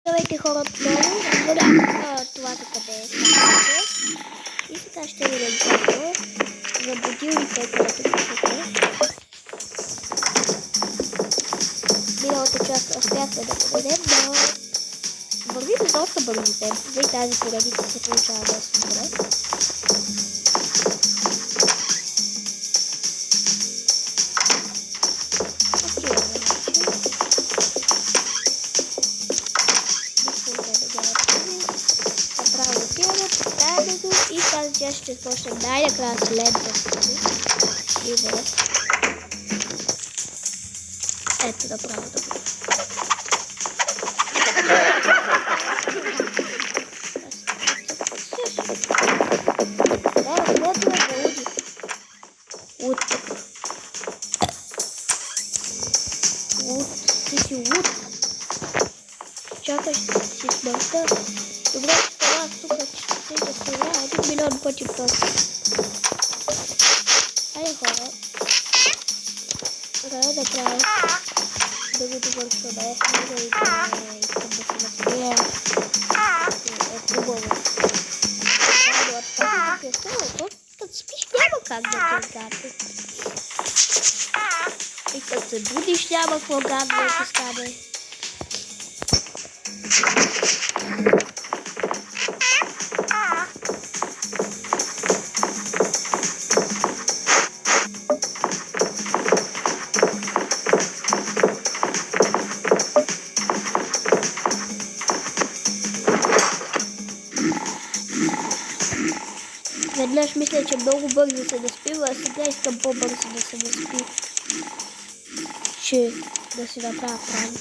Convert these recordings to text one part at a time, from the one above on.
Здравейте хора отново, забравям това за къде е станцията и сега ще ви разгледам за будилните, където пишете. Миналата част успяхме да победим, но вървим доста бързи темпове и тази поредица се получава доста добре. И тази част ще почнем най-накрая следващото. Ето направо да бъде. Ти си луд. Чакай си смъртта. Добре, това тук ще да се върна 1 милион пъти в този. Айде хора. Трябва да правя да го довършваме. Не да искам да се насмея. Е хубаво. Като спиш няма как да те гадне. И като се будиш няма какво гадно да ти стане. Веднъж мисля, че много бързо се наспива, а сега искам по-бързо да се наспи. Че да си направя пранк.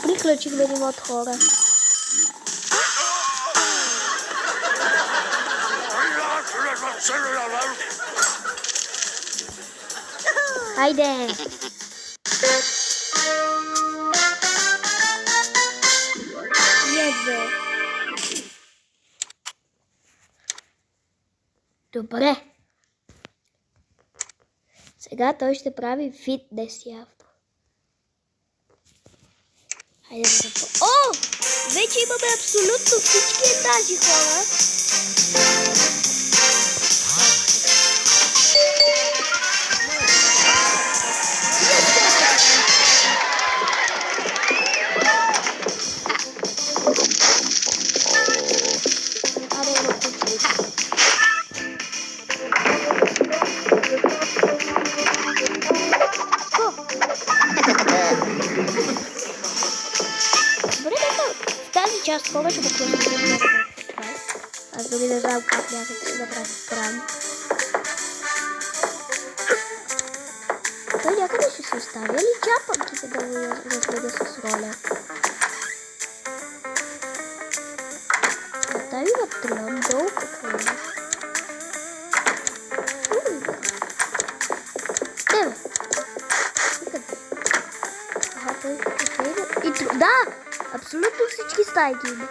Приключихме ниво от хора. Хайде! Езде! Добре! Сега той ще прави фитнес явно. Хайде да започнем. О! Вече имаме абсолютно всички етажи, хора! Част хора ще покажем. Аз дори не знам как някак да си направи пранк. Той някъде ще се оставя ли чапанките да го разгледа с роля? Там има трън долу какво има. Ева! Ага, той и да! Абсолютно всички стайки има.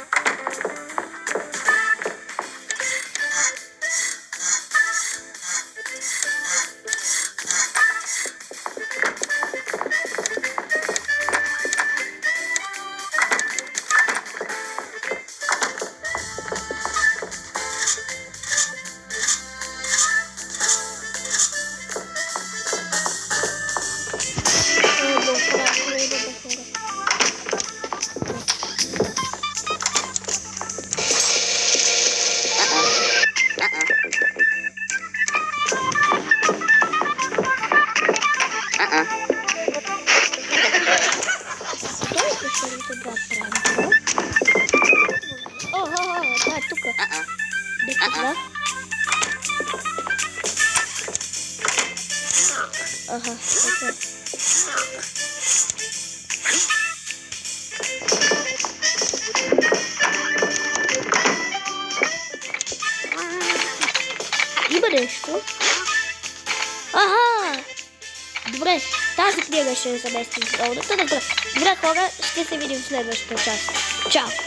Ага, окей. Има нещо. Ага! Добре, тази книга ще заместим с новата. Добре хора, ще се видим в следващата част. Чао!